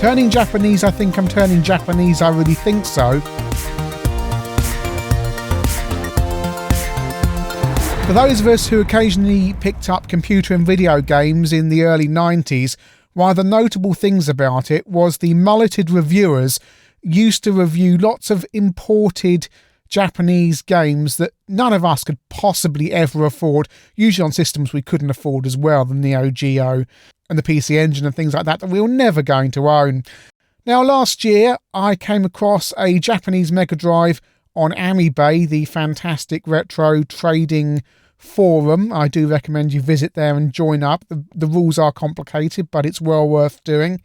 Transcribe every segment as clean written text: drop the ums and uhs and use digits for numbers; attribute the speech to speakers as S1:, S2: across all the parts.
S1: Turning Japanese, I think I'm turning Japanese, I really think so. For those of us who occasionally picked up computer and video games in the early 90s, one of the notable things about it was the mulleted reviewers used to review lots of imported Japanese games that none of us could possibly ever afford, usually on systems we couldn't afford as well, the Neo Geo and the PC Engine and things like that we were never going to own. Now, last year I came across a Japanese Megadrive on Amibay, the fantastic retro trading forum. I do recommend you visit there and join up. The rules are complicated, but it's well worth doing.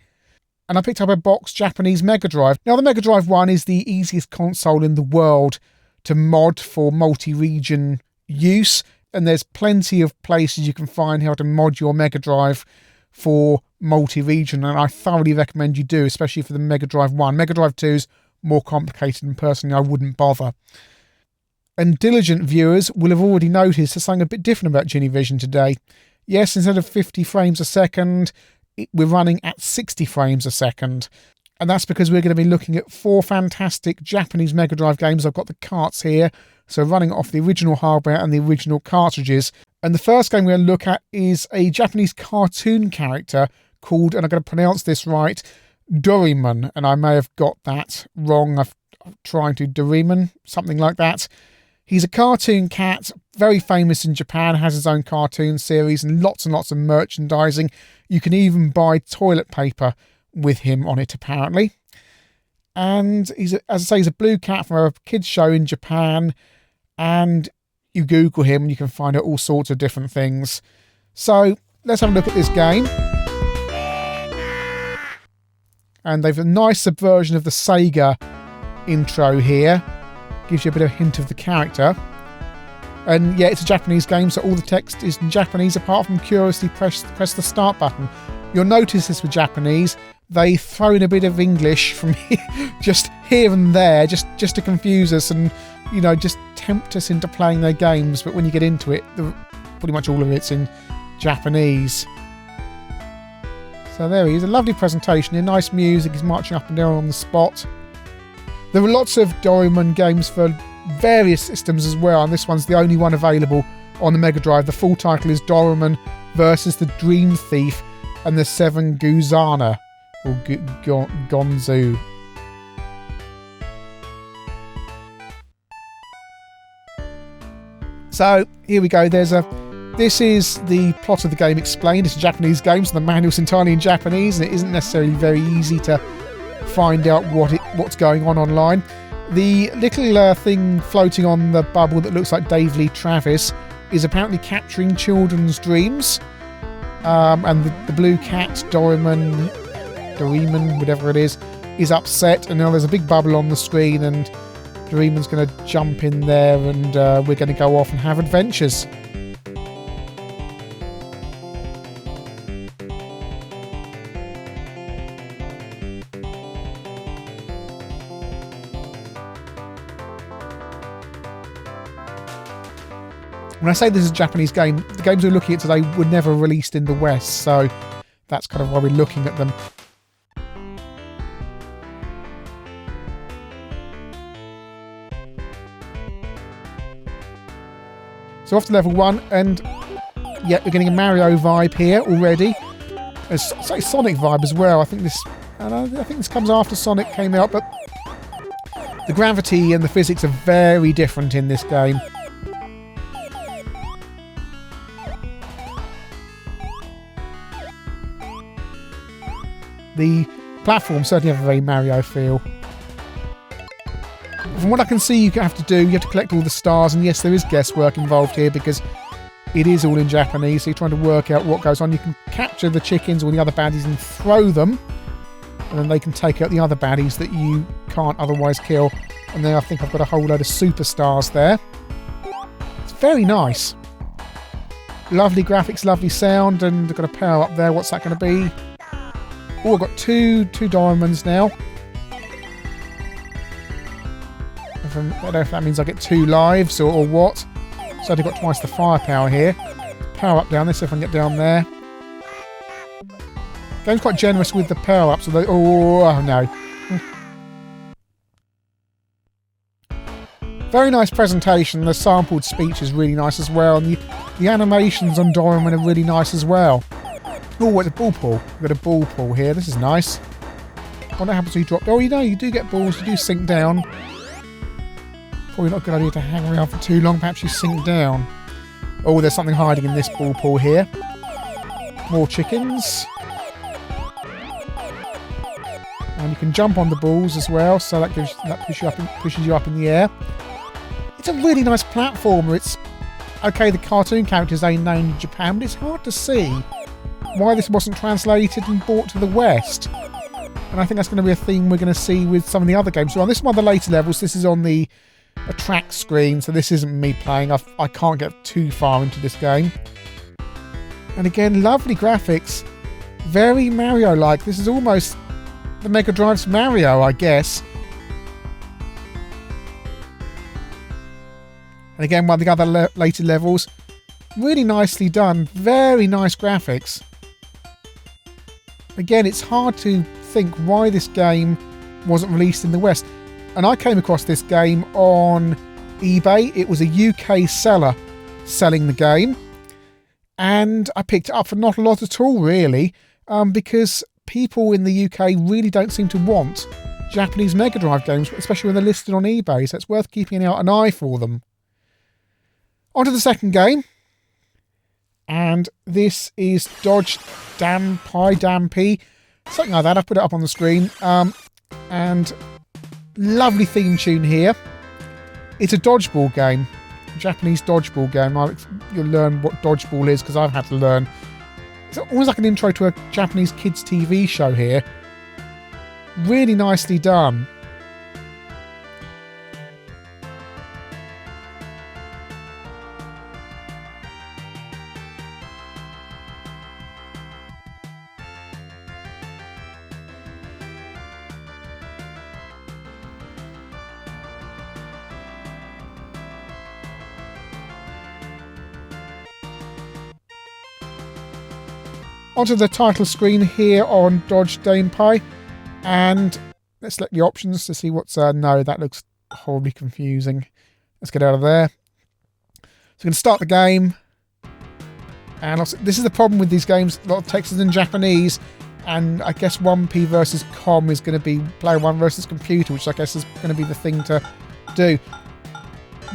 S1: And I picked up a box Japanese Megadrive. Now, the Megadrive 1 is the easiest console in the world to mod for multi-region use, and there's plenty of places you can find how to mod your Megadrive for multi-region, and I thoroughly recommend you do, especially for the Megadrive 1. Megadrive 2 is more complicated, and personally I wouldn't bother. And diligent viewers will have already noticed there's something a bit different about ChinnyVision today. Yes, instead of 50 frames a second, we're running at 60 frames a second. And that's because we're going to be looking at 4 fantastic Japanese Megadrive games. I've got the carts here, so running off the original hardware and the original cartridges. And the first game we're going to look at is a Japanese cartoon character called, and I'm going to pronounce this right, Doraemon. And I may have got that wrong. I'm trying to Doraemon, something like that. He's a cartoon cat, very famous in Japan, has his own cartoon series and lots of merchandising. You can even buy toilet paper with him on it, apparently. And he's a blue cat from a kids show in Japan, and you Google him and you can find out all sorts of different things. So let's have a look at this game. And they've a nice subversion of the Sega intro here. Gives you a bit of a hint of the character. And yeah, it's a Japanese game, so all the text is in Japanese, apart from curiously press the start button. You'll notice this with Japanese. They throw in a bit of English from just here and there, just to confuse us and, you know, just tempt us into playing their games. But when you get into it, pretty much all of it's in Japanese. So there he is, a lovely presentation, nice music, he's marching up and down on the spot. There are lots of Doraemon games for various systems as well, and this one's the only one available on the Mega Drive. The full title is Doraemon versus the Dream Thief and the Seven Gozansu, or Gonzu. So here we go. This is the plot of the game explained. It's a Japanese game, so the manual's entirely in Japanese, and it isn't necessarily very easy to find out what's going on online. The little thing floating on the bubble that looks like Dave Lee Travis is apparently capturing children's dreams. And the blue cat, Doraemon, whatever it is upset, and now there's a big bubble on the screen, and Doraemon's going to jump in there, and we're going to go off and have adventures. When I say this is a Japanese game, the games we're looking at today were never released in the West, so that's kind of why we're looking at them. So off to level 1, and yeah, we're getting a Mario vibe here already. There's a Sonic vibe as well. I think this comes after Sonic came out, but the gravity and the physics are very different in this game. The platforms certainly have a very Mario feel. From what I can see, you have to collect all the stars, and yes, there is guesswork involved here because it is all in Japanese, so you're trying to work out what goes on. You can capture the chickens or the other baddies and throw them, and then they can take out the other baddies that you can't otherwise kill. And then I think I've got a whole load of superstars there. It's very nice. Lovely graphics, lovely sound, and I've got a power up there. What's that going to be? Oh, I've got two diamonds now. I don't know if that means I get 2 lives or what. So I've got twice the firepower here. Power up down there, see if I can get down there. Game's quite generous with the power-ups. Oh no. Very nice presentation. The sampled speech is really nice as well. And the animations on Doraemon are really nice as well. Oh, what a ball pool. We've got a ball pool here. This is nice. What happens when you drop... Oh, you know, you do get balls. You do sink down. Probably not a good idea to hang around for too long. Perhaps you sink down. Oh, there's something hiding in this ball pool here. More chickens. And you can jump on the balls as well, so that pushes you up in the air. It's a really nice platformer. It's okay. The cartoon characters ain't known in Japan, but it's hard to see why this wasn't translated and brought to the West. And I think that's going to be a theme we're going to see with some of the other games. So on this is one of the later levels. This is on the track screen, so this isn't me playing. I can't get too far into this game. And again, lovely graphics. Very Mario-like. This is almost the Mega Drive's Mario, I guess. And again, one of the other later levels. Really nicely done. Very nice graphics. Again, it's hard to think why this game wasn't released in the West. And I came across this game on eBay. It was a UK seller selling the game. And I picked it up for not a lot at all, really. Because people in the UK really don't seem to want Japanese Mega Drive games, especially when they're listed on eBay. So it's worth keeping out an eye for them. On to the second game. And this is Dodge Danpei. Something like that. I'll put it up on the screen. And lovely theme tune here. It's a dodgeball game. A Japanese dodgeball game. You'll learn what dodgeball is, because I've had to learn. It's almost like an intro to a Japanese kids TV show here. Really nicely done. Onto the title screen here on Dodge Danpei, and let's select the options to see what's... no, that looks horribly confusing. Let's get out of there. So we're going to start the game, and also, this is the problem with these games. A lot of text is in Japanese, and I guess 1P versus com is going to be player 1 versus computer, which I guess is going to be the thing to do.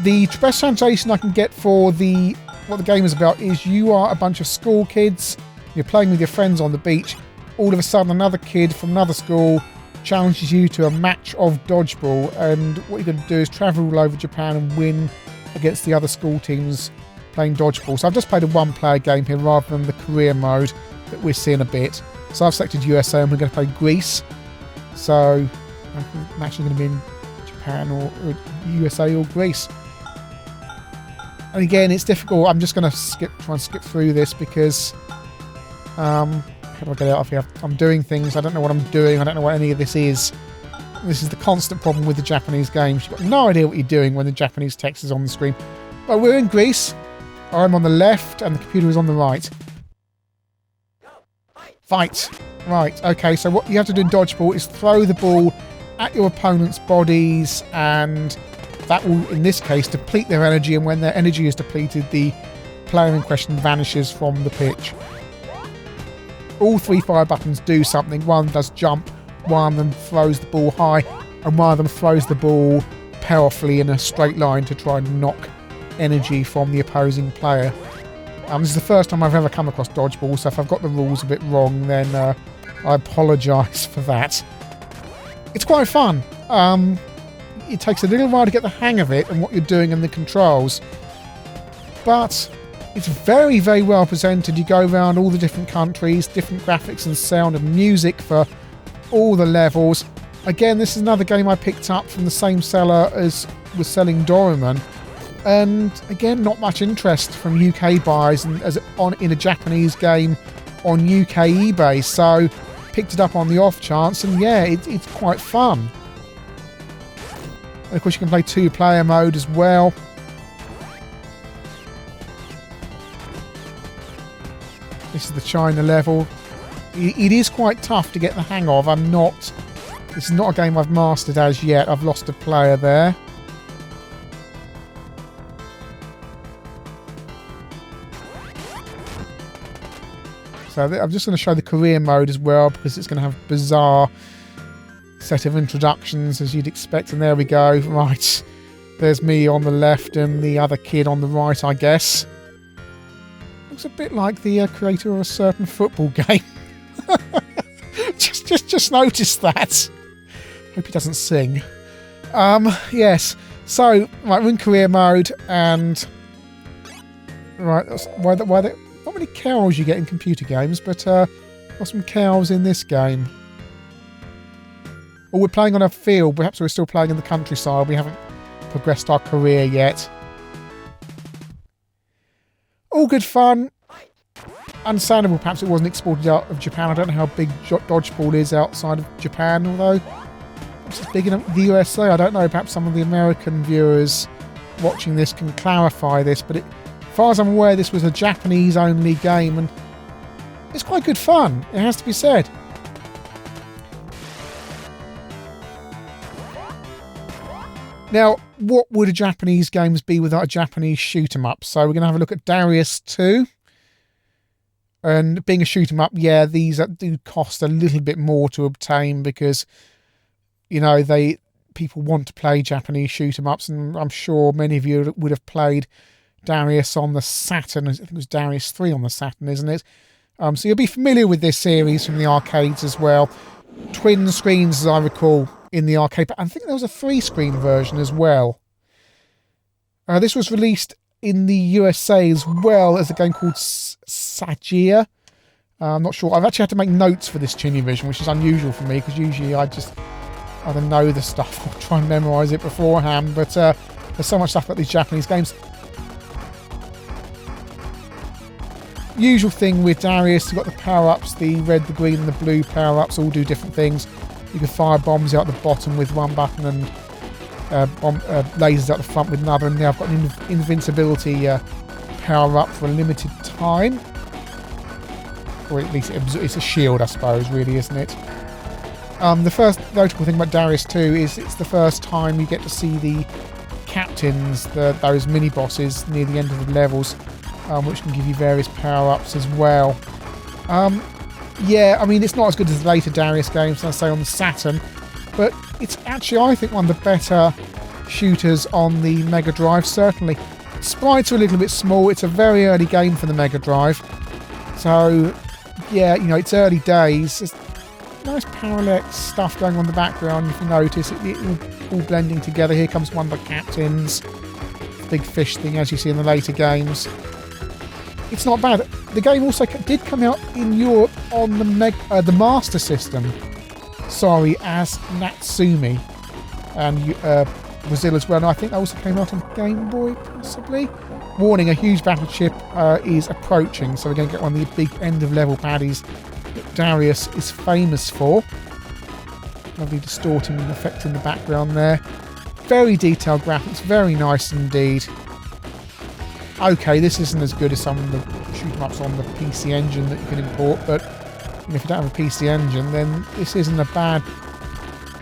S1: The best translation I can get for what the game is about is you are a bunch of school kids. You're playing with your friends on the beach. All of a sudden, another kid from another school challenges you to a match of dodgeball. And what you're going to do is travel all over Japan and win against the other school teams playing dodgeball. So I've just played a one-player game here rather than the career mode that we're seeing a bit. So I've selected USA and we're going to play Greece. So the match is going to be in Japan or USA or Greece. And again, it's difficult. I'm just going to try and skip through this because... how do I get out of here? I'm doing things. I don't know what I'm doing. I don't know what any of this is. This is the constant problem with the Japanese games. You've got no idea what you're doing when the Japanese text is on the screen. But we're in Greece. I'm on the left and the computer is on the right. Fight. Right, okay, so what you have to do in dodgeball is throw the ball at your opponent's bodies, and that will, in this case, deplete their energy, and when their energy is depleted, the player in question vanishes from the pitch. All three fire buttons do something. One does jump, one of them throws the ball high, and one of them throws the ball powerfully in a straight line to try and knock energy from the opposing player. This is the first time I've ever come across dodgeball, so if I've got the rules a bit wrong, then I apologise for that. It's quite fun. It takes a little while to get the hang of it and what you're doing and the controls, but it's very, very well presented. You go around all the different countries, different graphics and sound and music for all the levels. Again, this is another game I picked up from the same seller as was selling Doraemon. And again, not much interest from UK buyers in a Japanese game on UK eBay. So picked it up on the off chance, and yeah, it's quite fun. And of course, you can play two-player mode as well. This is the China level. It is quite tough to get the hang of. This is not a game I've mastered as yet. I've lost a player there. So I'm just going to show the career mode as well, because it's going to have a bizarre set of introductions as you'd expect. And there we go. Right. There's me on the left and the other kid on the right, I guess. Looks a bit like the creator of a certain football game. just noticed that. Hope he doesn't sing. Yes. So, right, we're in career mode, and right, why not many cows you get in computer games, but got some cows in this game. Or we're playing on a field. Perhaps we're still playing in the countryside. We haven't progressed our career yet. All good fun. Understandable, perhaps it wasn't exported out of Japan. I don't know how big dodgeball is outside of Japan, although perhaps it's big in the USA. I don't know. Perhaps some of the American viewers watching this can clarify this, but as far as I'm aware, this was a Japanese-only game, and it's quite good fun, it has to be said. Now, what would a Japanese games be without a Japanese shoot-'em-up? So we're going to have a look at Darius 2. And being a shoot-'em-up, yeah, these do cost a little bit more to obtain because, you know, people want to play Japanese shoot-'em-ups, and I'm sure many of you would have played Darius on the Saturn. I think it was Darius 3 on the Saturn, isn't it? So you'll be familiar with this series from the arcades as well. Twin screens, as I recall, in the arcade, but I think there was a 3-screen version as well. This was released in the USA as well as a game called Sagia. I'm not sure. I've actually had to make notes for this ChinnyVision, which is unusual for me because usually I just either know the stuff or try and memorise it beforehand, but there's so much stuff about these Japanese games. Usual thing with Darius, you've got the power-ups, the red, the green and the blue power-ups all do different things. You can fire bombs out the bottom with one button and lasers out the front with another, and now I've got an invincibility power-up for a limited time. Or at least it's a shield, I suppose, really, isn't it? The first notable thing about Darius 2 is it's the first time you get to see the captains, those mini-bosses near the end of the levels, which can give you various power-ups as well. Yeah, I mean, it's not as good as the later Darius games, let's say on the Saturn, but it's actually, I think, one of the better shooters on the Mega Drive, certainly. Sprites are a little bit small. It's a very early game for the Mega Drive. So, yeah, you know, it's early days. There's nice parallax stuff going on in the background, if you notice. It all blending together. Here comes one of the captains. Big fish thing, as you see in the later games. It's not bad. The game also did come out in Europe on the Master System. Sorry, as Natsume. And Brazil as well. And I think that also came out on Game Boy, possibly. Warning, a huge battleship is approaching. So we're going to get one of the big end-of-level baddies that Darius is famous for. Lovely distorting effect in the background there. Very detailed graphics. Very nice indeed. Okay, this isn't as good as some of the shoot-'em-ups on the PC Engine that you can import, but if you don't have a PC Engine, then this isn't a bad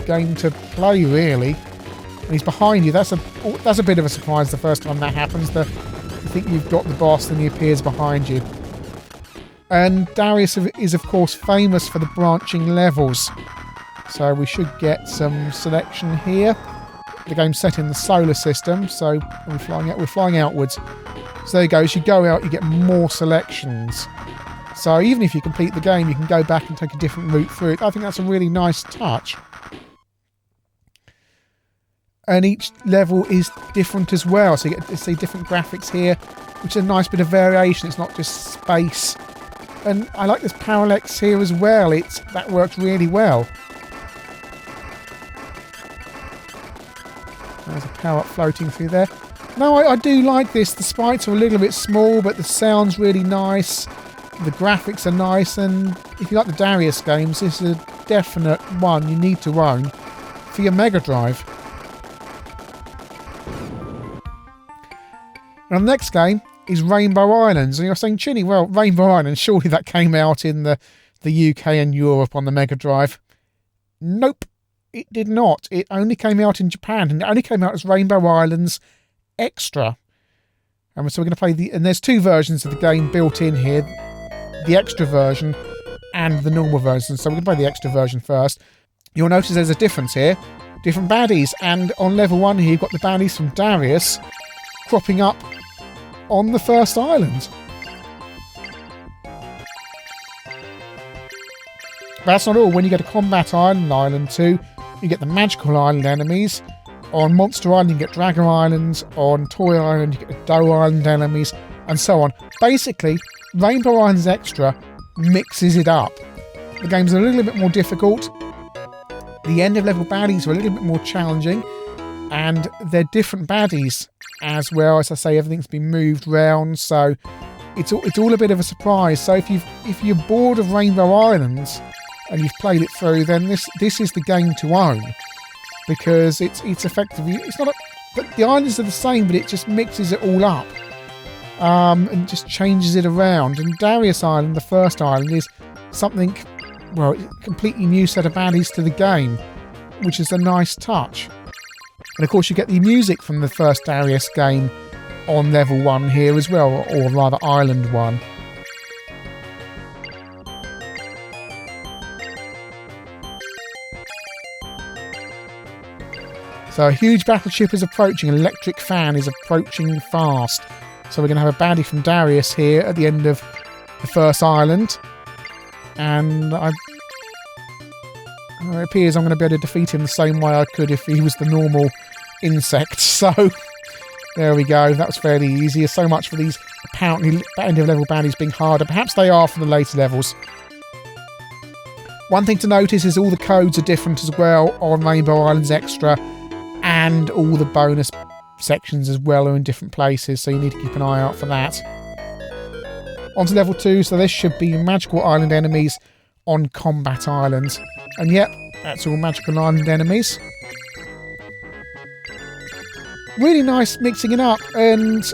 S1: game to play, really. And he's behind you. That's a bit of a surprise the first time that happens. You think you've got the boss, then he appears behind you. And Darius is, of course, famous for the branching levels. So we should get some selection here. The game's set in the solar system, so we're flying outwards. So there you go, as you go out you get more selections. So even if you complete the game you can go back and take a different route through it. I think that's a really nice touch. And each level is different as well, so you get to see different graphics here, which is a nice bit of variation. It's not just space. And I like this parallax here as well, that works really well. There's a power-up floating through there. No, I do like this. The sprites are a little bit small, but the sound's really nice. The graphics are nice, and if you like the Darius games, this is a definite one you need to own for your Mega Drive. Now, the next game is Rainbow Islands, and you're saying, Chinny, well, Rainbow Islands, surely that came out in the the UK and Europe on the Mega Drive? Nope, it did not. It only came out in Japan, and it only came out as Rainbow Islands Extra. And so we're going to play and there's two versions of the game built in here, the extra version and the normal version. So we're going to play the extra version first. You'll notice there's a difference here, different baddies, and on level 1 here you've got the baddies from Darius cropping up on the first island. That's not all. When you go to Combat Island, Island 2, you get the Magical Island enemies. On Monster Island, you get Dragon Island. On Toy Island, you get the Dough Island enemies, and so on. Basically, Rainbow Islands Extra mixes it up. The game's a little bit more difficult. The end of level baddies are a little bit more challenging, and they're different baddies as well. As I say, everything's been moved round, so it's all a bit of a surprise. So if you're bored of Rainbow Islands and you've played it through, then this is the game to own, because it's effectively, it's not the islands are the same, but it just mixes it all up and just changes it around. And Darius Island, the first island, is something, well, a completely new set of baddies to the game, which is a nice touch. And of course you get the music from the first Darius game on level 1 here as well, or rather Island 1. So a huge battleship is approaching, an electric fan is approaching fast. So we're going to have a baddie from Darius here at the end of the first island. And it appears I'm going to be able to defeat him the same way I could if he was the normal insect. So there we go, that was fairly easy. So much for these apparently end of level baddies being harder. Perhaps they are for the later levels. One thing to notice is all the codes are different as well on Rainbow Islands Extra, and all the bonus sections as well are in different places, so you need to keep an eye out for that. On to level 2, so this should be Magical Island enemies on Combat Island. And yep, that's all Magical Island enemies. Really nice mixing it up, and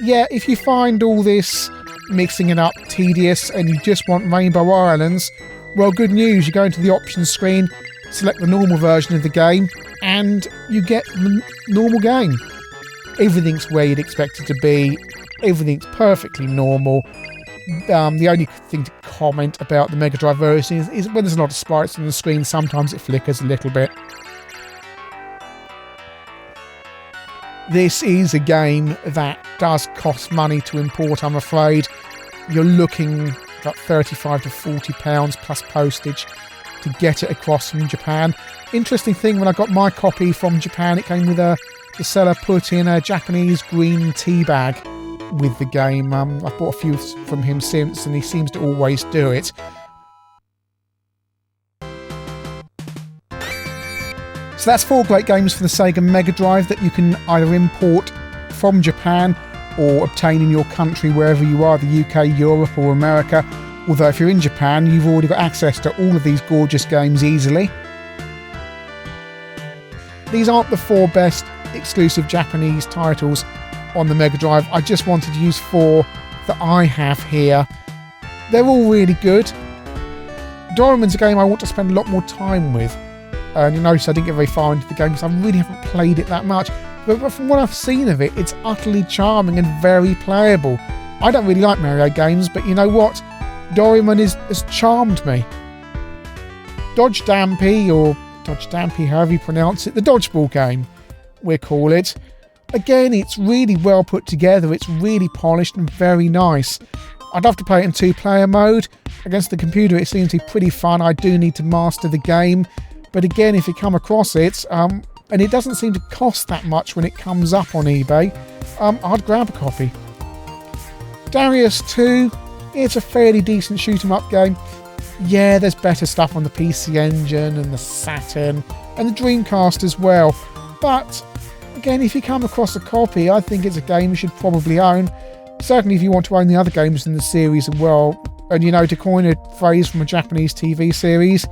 S1: yeah, if you find all this mixing it up tedious and you just want Rainbow Islands, well, good news, you go into the options screen, select the normal version of the game, and you get the normal game. Everything's where you'd expect it to be. Everything's perfectly normal. The only thing to comment about the Mega Drive version is when there's a lot of sprites on the screen, sometimes it flickers a little bit. This is a game that does cost money to import, I'm afraid. You're looking about £35 to £40 plus postage to get it across from Japan. Interesting thing, when I got my copy from Japan, it came with the seller put in a Japanese green tea bag with the game. I've bought a few from him since, and he seems to always do it. So that's 4 great games for the Sega Mega Drive that you can either import from Japan or obtain in your country wherever you are, the UK, Europe or America. Although if you're in Japan, you've already got access to all of these gorgeous games easily. These aren't the 4 best exclusive Japanese titles on the Mega Drive. I just wanted to use 4 that I have here. They're all really good. Doraemon's a game I want to spend a lot more time with. And you notice I didn't get very far into the game because I really haven't played it that much. But from what I've seen of it, it's utterly charming and very playable. I don't really like Mario games, but you know what? Doraemon has charmed me. Danpei, however you pronounce it, the dodgeball game, we call it. Again, it's really well put together, it's really polished and very nice. I'd love to play it in 2-player mode. Against the computer it seems to be pretty fun. I do need to master the game, but again, if you come across it, and it doesn't seem to cost that much when it comes up on eBay, I'd grab a copy. Darius 2, it's a fairly decent shoot-'em-up game. Yeah, there's better stuff on the PC Engine and the Saturn and the Dreamcast as well. But again, if you come across a copy, I think it's a game you should probably own. Certainly if you want to own the other games in the series as well. And you know, to coin a phrase from a Japanese TV series,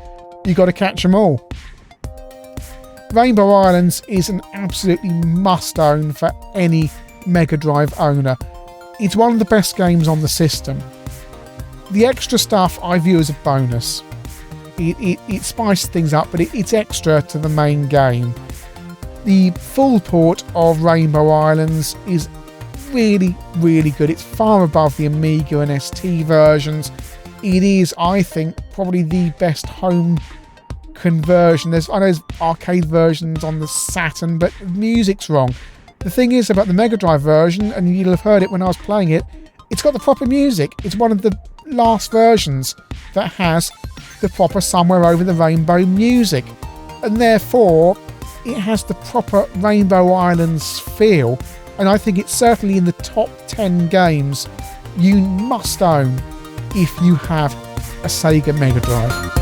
S1: you got to catch them all. Rainbow Islands is an absolutely must-own for any Mega Drive owner. It's one of the best games on the system. The extra stuff I view as a bonus. It spices things up, but it's extra to the main game. The full port of Rainbow Islands is really, really good. It's far above the Amiga and ST versions. It is, I think, probably the best home conversion. I know there's arcade versions on the Saturn, but the music's wrong. The thing is about the Mega Drive version, and you'll have heard it when I was playing it, it's got the proper music. It's one of the last versions that has the proper Somewhere Over the Rainbow music, and therefore it has the proper Rainbow Islands feel, and I think it's certainly in the top 10 games you must own if you have a Sega Mega Drive.